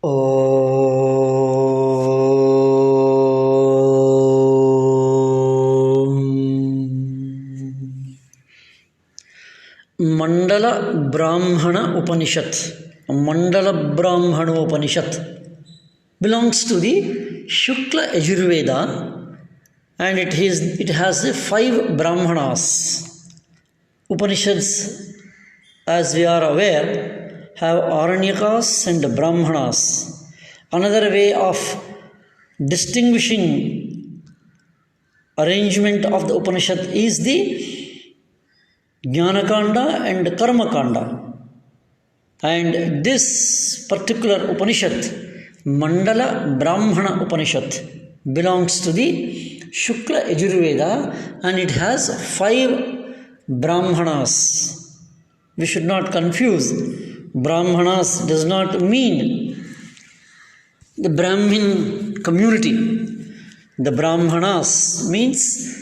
Mandalabrahmanopanishad. Mandalabrahmanopanishad belongs to the Shukla Yajurveda, and it has 5 Brahmanas. Upanishads, as we are aware, have Aranyakas and Brahmanas. Another way of distinguishing arrangement of the Upanishad is the Jnanakanda and Karmakanda. And this particular Upanishad, Mandalabrahmana Upanishad, belongs to the Shukla Yajurveda, and it has 5 Brahmanas. We should not confuse. Brahmanas does not mean the Brahmin community. The Brahmanas means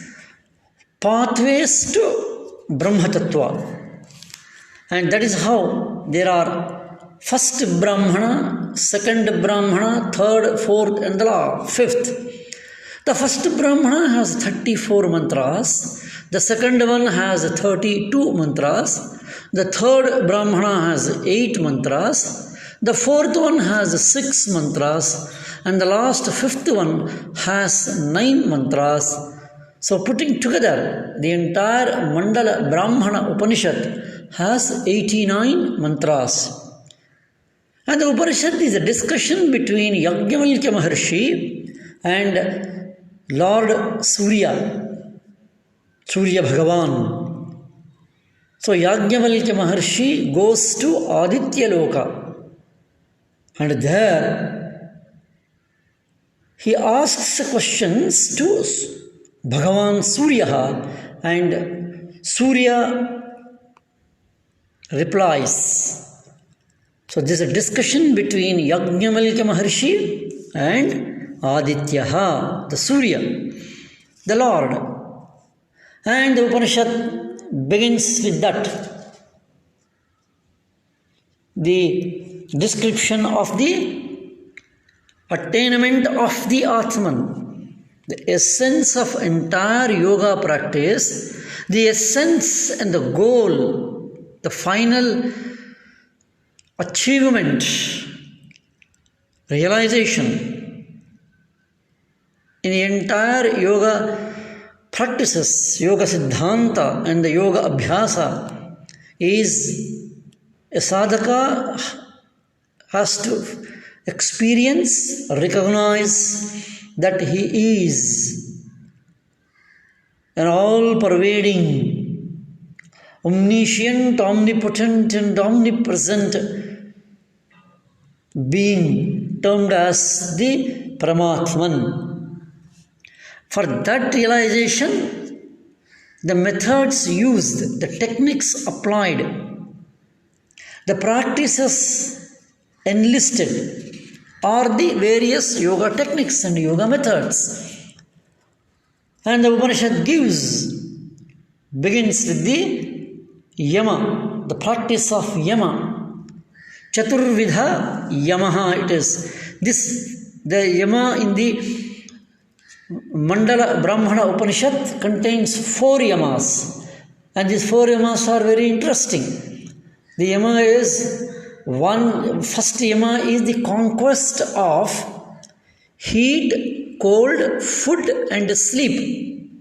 pathways to Brahma Tattva. And that is how there are first Brahmana, second Brahmana, third, fourth, and the fifth. The first Brahmana has 34 mantras. The second one has 32 mantras. The third Brahmana has 8 mantras. The fourth one has 6 mantras. And the last, fifth one has 9 mantras. So putting together, the entire Mandalabrahmana Upanishad has 89 mantras. And the Upanishad is a discussion between Yajnavalkya Maharshi and Lord Surya Bhagavan. So Yajnavalkya Maharshi goes to Aditya Loka, and there he asks questions to Bhagavan Surya, and Surya replies. So this is a discussion between Yajnavalkya Maharshi and Aditya, the Surya, the Lord. And the Upanishad begins with that. The description of the attainment of the Atman, the essence of entire yoga practice, the essence and the goal, the final achievement, realization in the entire yoga practices, yoga siddhanta and the yoga abhyasa, is a sadhaka has to experience, recognize that he is an all-pervading, omniscient, omnipotent and omnipresent being termed as the Paramatman. For that realization, the methods used, the techniques applied, the practices enlisted are the various yoga techniques and yoga methods. And the Upanishad begins with the yama, the practice of yama. Chaturvidha yamaha it is. The yama in the Mandalabrahmana Upanishad contains 4 yamas. And these 4 yamas are very interesting. The yama is first yama is the conquest of heat, cold, food and sleep.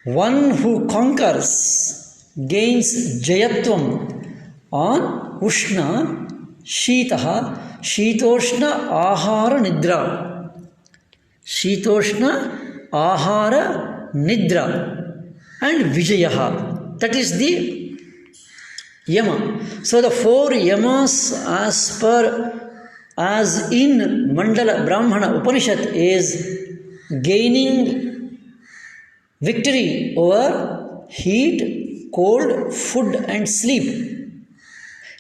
One who conquers gains jayatvam on Ushna, Shitaha, Shitoshna, Ahara, Nidra. Shitoshna, Ahara, Nidra and Vijayaha. That is the yama. So the 4 yamas as in Mandalabrahmana Upanishad is gaining victory over heat, cold, food and sleep.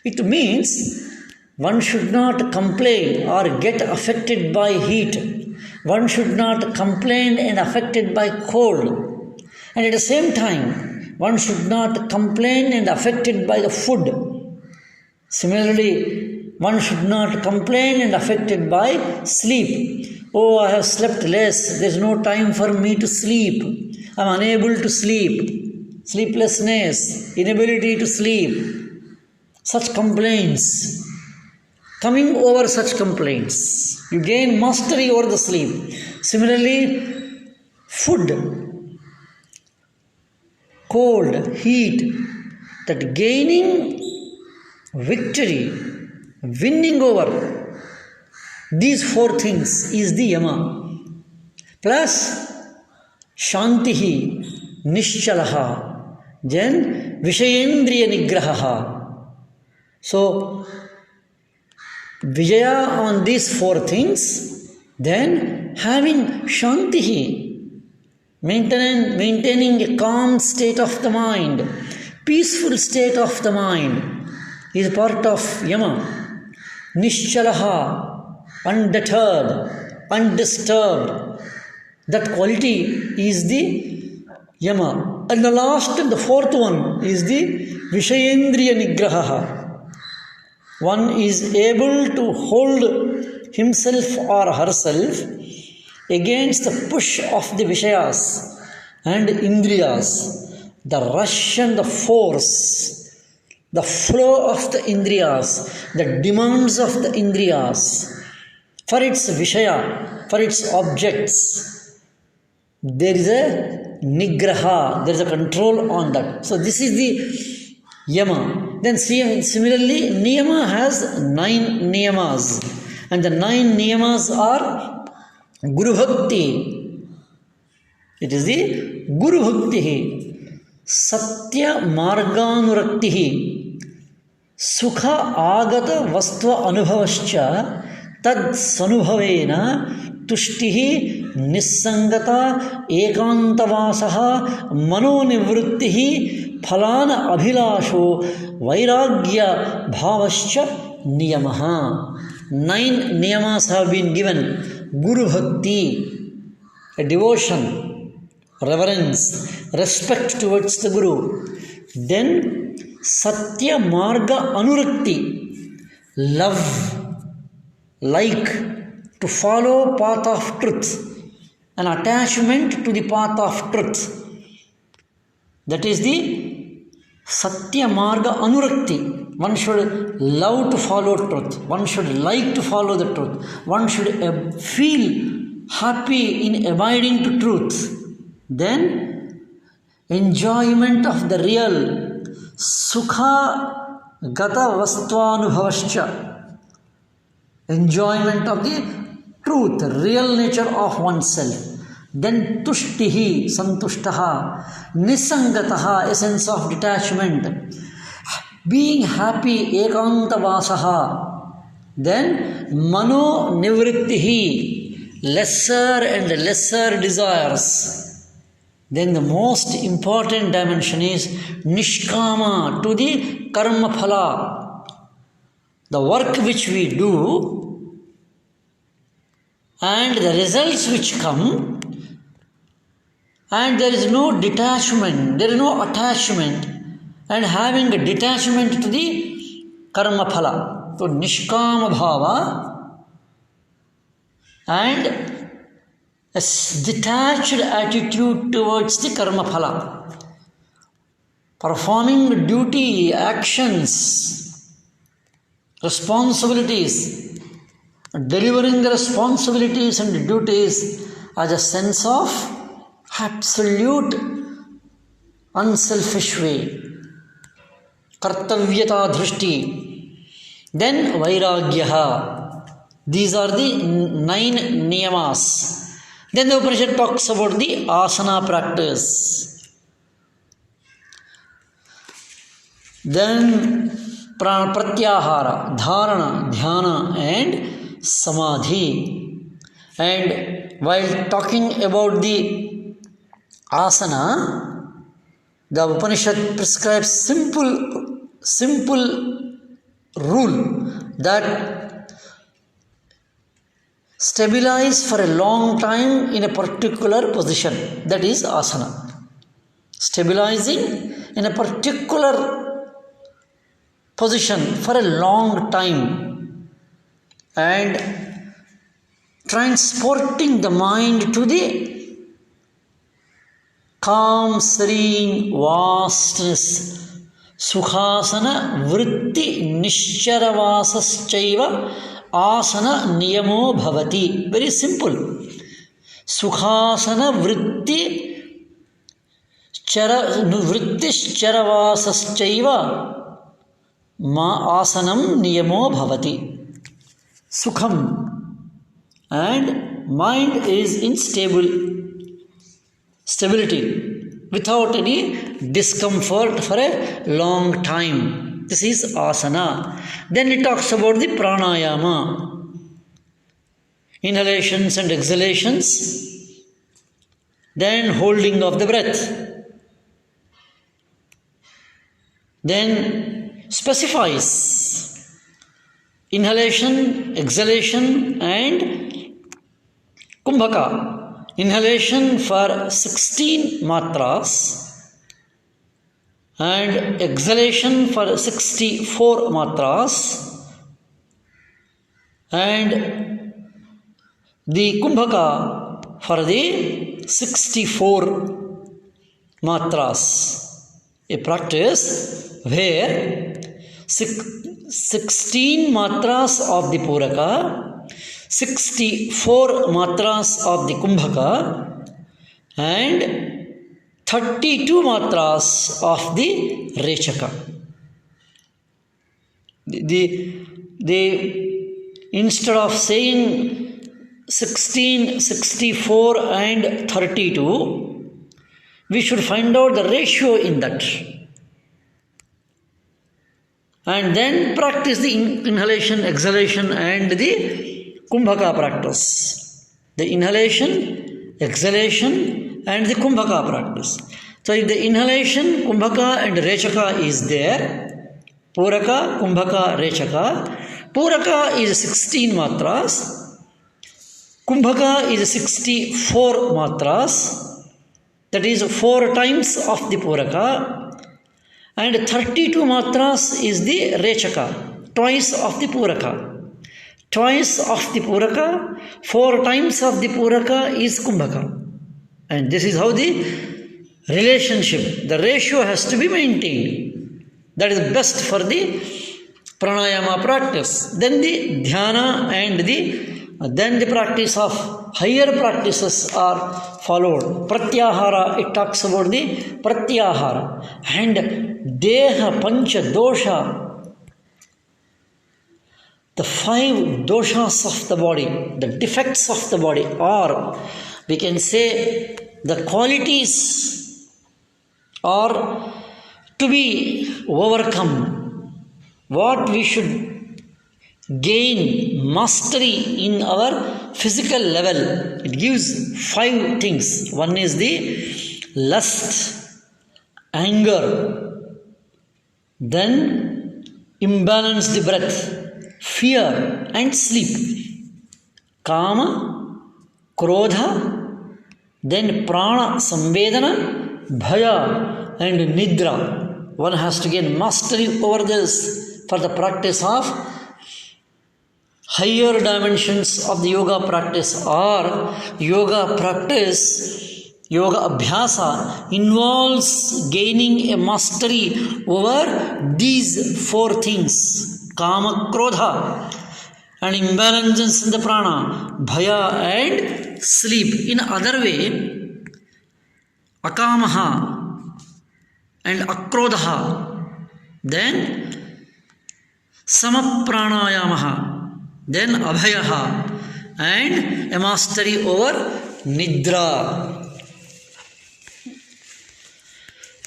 It means one should not complain or get affected by heat. One should not complain and affected by cold. And at the same time, one should not complain and affected by the food. Similarly, One should not complain and affected by sleep. Oh, I have slept less. There is no time for me to sleep. I am unable to sleep. Sleeplessness, inability to sleep. Such complaints. Coming over such complaints, you gain mastery over the sleep. Similarly, food, cold, heat, that gaining victory, winning over these four things is the yama. Plus, shantihi, nishchalaha, then vishayendriya nigrahaha. So, Vijaya on these four things, then having shantihi, maintaining a calm state of the mind, peaceful state of the mind is part of yama. Nishchalaha, undeterred, undisturbed, that quality is the yama. And the last and the fourth one is the vishayendriya nigraha. One is able to hold himself or herself against the push of the Vishayas and Indriyas, the rush and the force, the flow of the Indriyas, the demands of the Indriyas, for its Vishaya, for its objects. There is a nigraha, there is a control on that. So this is the yama. Then similarly, niyama has 9 niyamas. And the 9 niyamas are Guru Bhakti. It is the Guru Bhakti. Satya Marganurakti. Sukha Agata Vastva Anubhavascha Tad Sanubhavena Tushtihi Nissangata Ekantavasaha Manonivrittihi Phalana Abhilasho Vairagya Bhavascha Niyamaha. 9 niyamas have been given. Guru Bhakti, a devotion, reverence, respect towards the Guru. Then Satya Marga Anurakti, love, like, to follow path of truth, an attachment to the path of truth. That is the Satya Marga Anurakti. One should love to follow truth. One should like to follow the truth. One should feel happy in abiding to truth. Then, enjoyment of the real. Sukha Gata Vastvanubhavascha. Enjoyment of the truth, real nature of oneself. Then tushtihi, santushtaha, nisangataha, a sense of detachment, being happy, ekantavasaha. Then mano nivrittihi, lesser and lesser desires. Then the most important dimension is nishkama, to the karma phala, the work which we do and the results which come. And there is no detachment, there is no attachment, and having a detachment to the karma phala. So, nishkama bhava and a detached attitude towards the karma phala. Performing duty, actions, responsibilities, delivering the responsibilities and duties as a sense of absolute unselfish way. Kartavyata drishti. Then vairagyaha. These are the 9 niyamas. Then the Upanishad talks about the asana practice. Then pratyahara, dharana, dhyana and samadhi. And while talking about the asana, the Upanishad prescribes simple rule that stabilize for a long time in a particular position. That is asana. Stabilizing in a particular position for a long time. and transporting the mind to the calm, serene vastness. Sukhasana vritti nishcharavasaschaiva asana niyamo bhavati. Very simple. Sukhasana vritti vrittischcharavasaschaiva asanam niyamo bhavati. Sukham, and mind is in stability without any discomfort for a long time. This is asana. Then it talks about the pranayama, inhalations and exhalations, then holding of the breath, then specifies inhalation, exhalation and kumbhaka. Inhalation for 16 matras and exhalation for 64 matras, and the kumbhaka for the 64 matras. A practice where 16 matras of the puraka, 64 matras of the kumbhaka and 32 matras of the rechaka. Instead of saying 16, 64 and 32, we should find out the ratio in that. And then practice the inhalation, exhalation and the kumbhaka practice. The inhalation, exhalation and the kumbhaka practice. So if the inhalation, kumbhaka and rechaka is there, puraka, kumbhaka, rechaka, puraka is 16 matras, kumbhaka is 64 matras, that is 4 times of the puraka, and 32 matras is the rechaka, twice of the puraka. Twice of the puraka, 4 times of the puraka is kumbhaka. And this is how the relationship, the ratio has to be maintained. That is best for the pranayama practice. Then the dhyana and then the practice of higher practices are followed. Pratyahara, it talks about the pratyahara. And deha pancha dosha, the 5 doshas of the body, the defects of the body, or we can say the qualities are to be overcome. What we should gain mastery in our physical level. It gives 5 things. One is the lust, anger, then imbalance the breath, fear and sleep, kama, krodha, then prana, samvedana, bhaya and nidra. One has to gain mastery over this for the practice of higher dimensions of the yoga practice, or yoga practice, yoga abhyasa involves gaining a mastery over these 4 things. Kama, krodha, and imbalances in the prana, bhaya and sleep. In other way, akamaha and akrodha, then samapranayamaha, then abhayaha, and a mastery over nidra.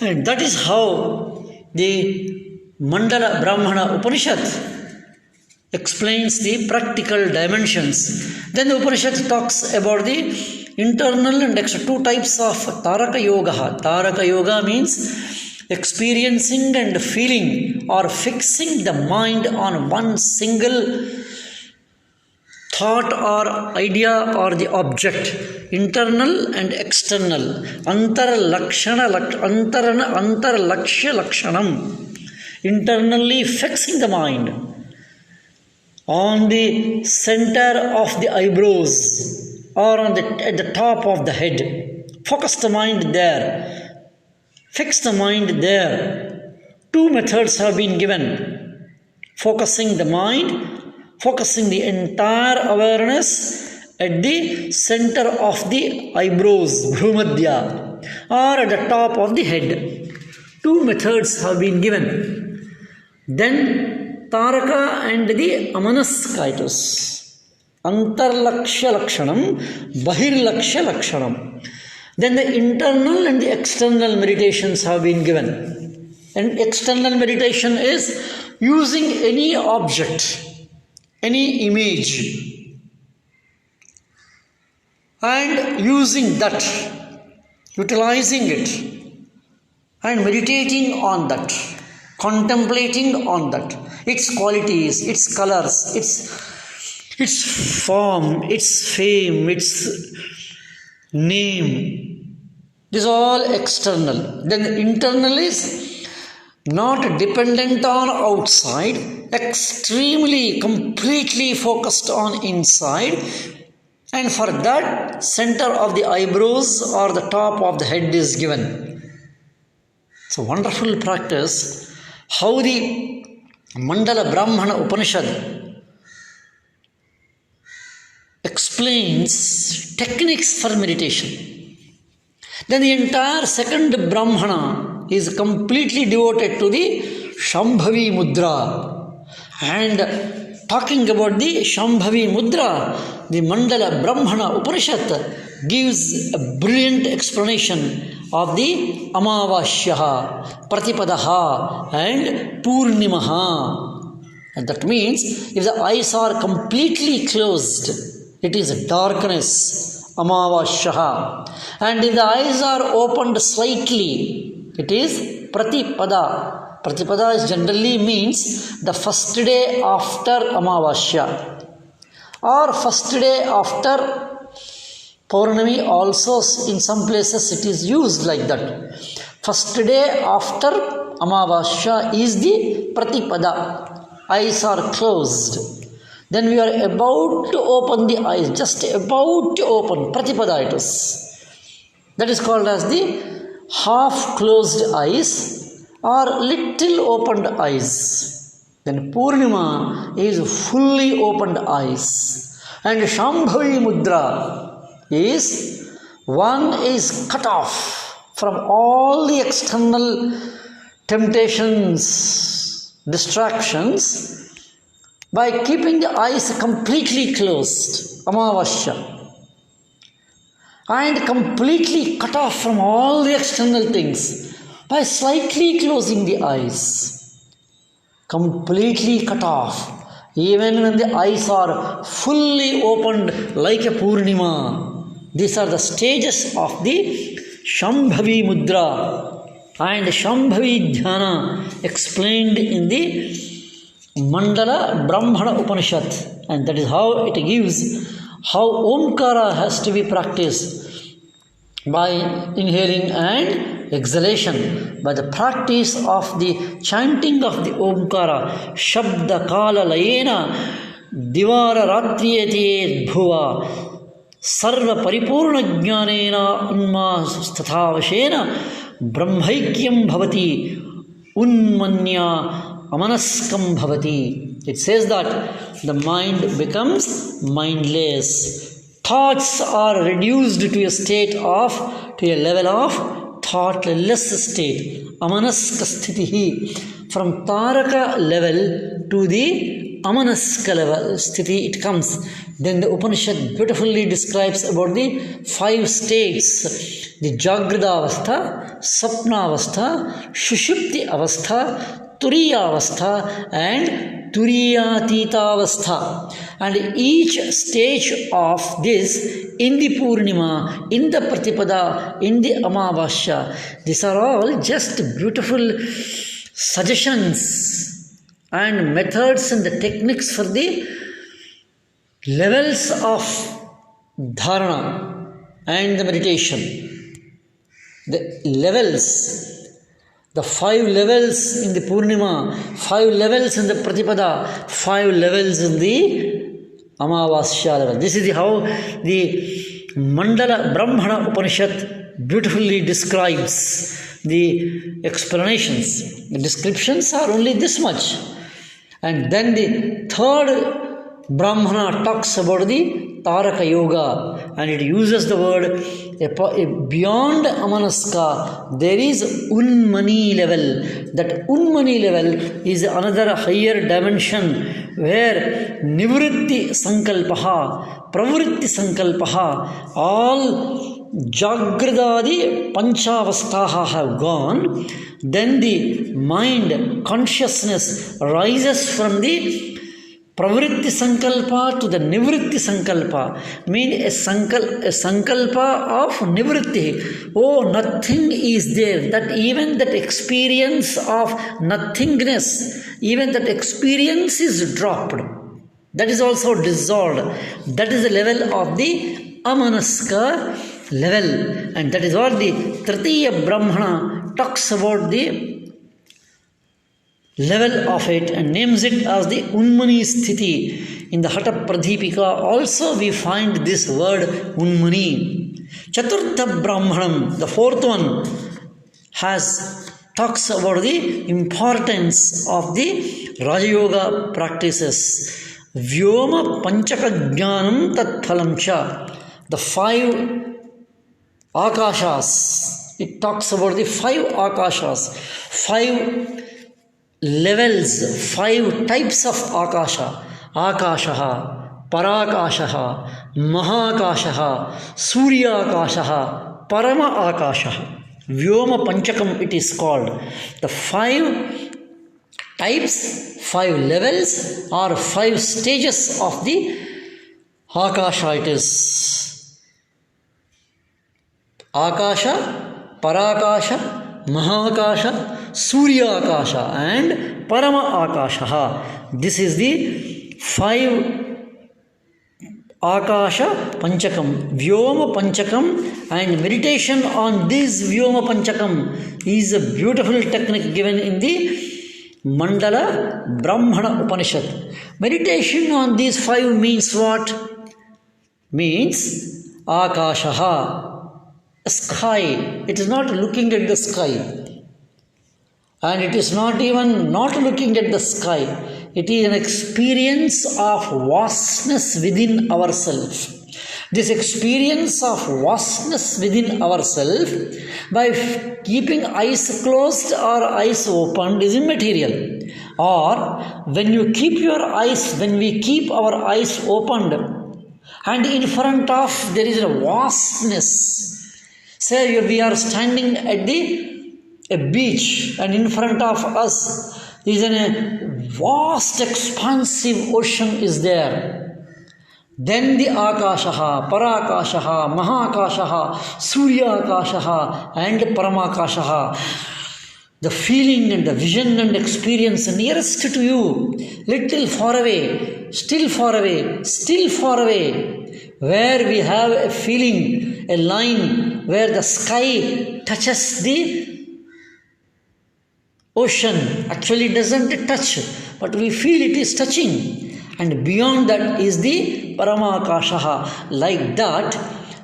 And that is how the Mandalabrahmanopanishad explains the practical dimensions. Then the Upanishad talks about the internal and external 2 types of Taraka Yoga. Taraka Yoga means experiencing and feeling or fixing the mind on one single thought or idea or the object, internal and external. Antarlakshya lakshanam. Internally fixing the mind on the center of the eyebrows or at the top of the head. Focus the mind there. Fix the mind there. Two methods have been given. Focusing the mind, focusing the entire awareness at the center of the eyebrows, Bhrumadhya, or at the top of the head. Two methods have been given. Then Taraka and the Amanaskaitus. Antarlakshya Lakshanam, Bahirlakshya Lakshanam. Then the internal and the external meditations have been given. And external meditation is using any object, any image, and using that, utilizing it, and meditating on that, contemplating on that, its qualities, its colors, its form, its fame, its name. This is all external. Then the internal is not dependent on outside, extremely, completely focused on inside. And for that, center of the eyebrows or the top of the head is given. It's a wonderful practice. How the Mandalabrahmanopanishad explains techniques for meditation. Then the entire second Brahmana is completely devoted to the Shambhavi Mudra. And talking about the Shambhavi Mudra, the Mandala Brahmana Upanishad gives a brilliant explanation of the Amavashyaha, Pratipadaha and Purnimaha. And that means if the eyes are completely closed, it is darkness, Amavashyaha. And if the eyes are opened slightly, it is Pratipada. Pratipada is generally means the first day after Amavashya or first day after Purnami. Also in some places it is used like that. First day after Amavashya is the Pratipada. Eyes are closed. Then we are about to open the eyes, just about to open, Pratipada it is. That is called as the half closed eyes or little opened eyes. Then Purnima is fully opened eyes. And Shambhavi Mudra is one is cut off from all the external temptations, distractions, by keeping the eyes completely closed, Amavashya, and completely cut off from all the external things by slightly closing the eyes. Completely cut off, even when the eyes are fully opened like a Purnima. These are the stages of the Shambhavi Mudra and Shambhavi Dhyana explained in the Mandala Brahmana Upanishad. And that is how it gives how Omkara has to be practiced by inhaling and exhalation, by the practice of the chanting of the Omkara, Shabda Kala Layena Divara Ratriyate Bhuva Sarva Paripurna Jnanena Unma Stathavashena Brahmaikyam Bhavati Unmanya Amanaskam Bhavati. It says that the mind becomes mindless. Thoughts are reduced to a state of, to a level of thoughtless state. Amanaska sthitihi. From Taraka level to the Amanaska level sthiti it comes. Then the Upanishad beautifully describes about the 5 states. The Jagrada Avastha, Sapna Avastha, Shushupti Avastha, Turiya Avastha and Turiyatita Avastha. And each stage of this in the Purnima, in the Pratipada, in the Amavasya, these are all just beautiful suggestions and methods and the techniques for the levels of dharana and the meditation. The levels. The 5 levels in the Purnima, 5 levels in the Pratipada, 5 levels in the Amavasya level. This is how the Mandalabrahmanopanishad beautifully describes the explanations. The descriptions are only this much. And then the third Brahmana talks about the Taraka Yoga, and it uses the word beyond Amanaska. There is Unmani level. That Unmani level is another higher dimension where Nivritti Sankalpaha, Pravritti Sankalpaha, all Jagradadi Panchavasthaha have gone. Then the mind, consciousness rises from the Pravritti Sankalpa to the Nivritti Sankalpa. Mean a Sankalpa of Nivritti. Oh, nothing is there. That even that experience of nothingness, even that experience is dropped. That is also dissolved. That is the level of the Amanaska level. And that is what the Tritiya Brahmana talks about the level of it and names it as the Unmani Sthiti. In the Hata Pradipika also we find this word Unmani. Chaturtha Brahmanam, the fourth one, talks about the importance of the Raja Yoga practices. Vyoma Panchaka Jnanam Tat Phalam Cha. The 5 Akashas. It talks about the 5 Akashas. 5 levels, 5 types of Akasha. Akashaha, Parakashaha, Mahakashaha, Suryakashaha, Parama Akashaha. Vyoma Panchakam it is called. The 5 types, 5 levels or 5 stages of the Akasha it is. Akasha, Parakasha, Mahakasha, Surya Akasha and Parama Akasha. This is the 5 Akasha Panchakam, Vyoma Panchakam, and meditation on this Vyoma Panchakam is a beautiful technique given in the Mandala Brahmana Upanishad. Meditation on these 5 means what? Means Akashaha, sky. It is not looking at the sky. And it is not even not looking at the sky. It is an experience of vastness within ourselves. This experience of vastness within ourselves, by keeping eyes closed or eyes opened, is immaterial. Or when you keep your eyes, when we keep our eyes opened, and in front of there is a vastness. Say we are standing at a beach, and in front of us is a vast expansive ocean is there. Then the Akashaha, Parakashaha, Mahakashaha, Suryakashaha and Paramakashaha. The feeling and the vision and experience nearest to you, little far away, still far away, still far away, where we have a feeling, a line where the sky touches the ocean. Actually it doesn't touch, but we feel it is touching. And beyond that is the Paramakashaha. Like that,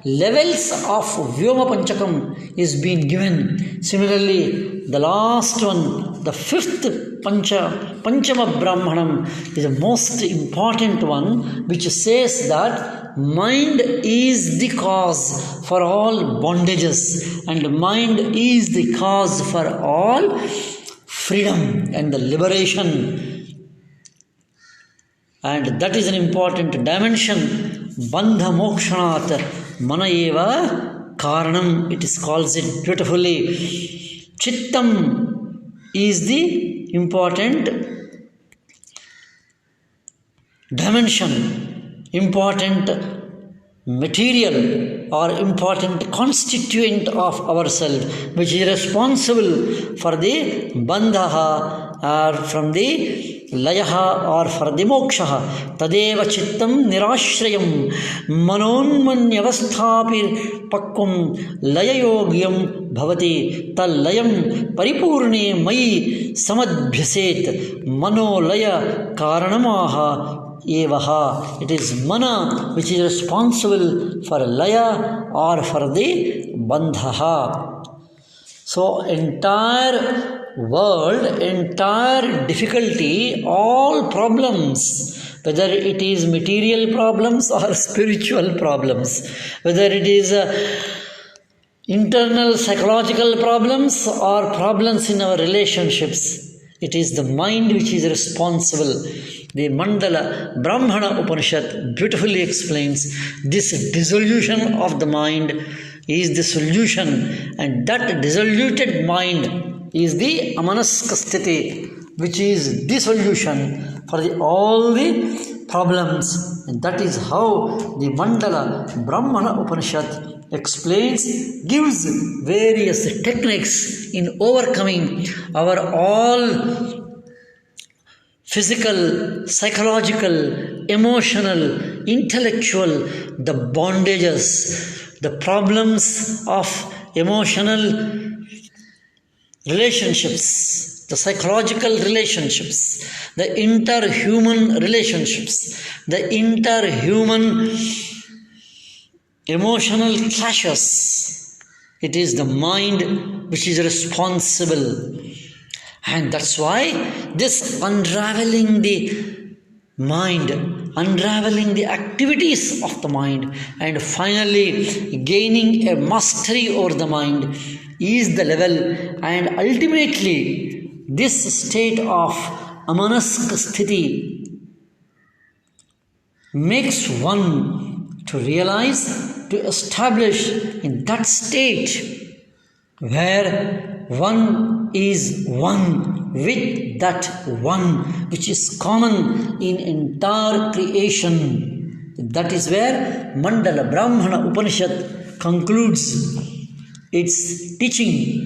levels of Vyoma Panchakam is being given. Similarly, the last one, the 5th Panchama Brahmanam is the most important one, which says that mind is the cause for all bondages, and mind is the cause for all freedom and the liberation. And that is an important dimension. Bandha mokshanat Mananeeya karanam, it is calls it beautifully. Chittam is the important dimension, important material or important constituent of ourselves, which is responsible for the bandha or from the layaha or for the moksha, tadeva chittam nirashrayam manonmanyavasthapir pakkum layayogyam bhavati tal layam paripurne mai samadbhyaset manolaya karanamaha evaha. It is mana which is responsible for laya or for the bandhaha. So entire world, entire difficulty, all problems, whether it is material problems or spiritual problems, whether it is internal psychological problems or problems in our relationships, it is the mind which is responsible. The Mandalabrahmanopanishad beautifully explains this dissolution of the mind is the solution, and that dissoluted mind is the amanaska sthiti, which is dissolution for all the problems. And that is how the Mandala Brahmana Upanishad explains, gives various techniques in overcoming our all physical, psychological, emotional, intellectual, the bondages, the problems of emotional relationships, the psychological relationships, the interhuman relationships, the interhuman emotional clashes. It is the mind which is responsible. And that's why this unraveling the mind, unraveling the activities of the mind, and finally gaining a mastery over the mind is the level, and ultimately this state of amanaska sthiti makes one to realize, to establish in that state where one is one with that one which is common in entire creation. That is where Mandala Brahmana Upanishad concludes its teaching.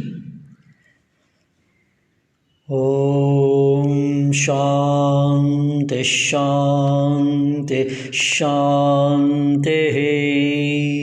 Om Shanti Shanti Shanti.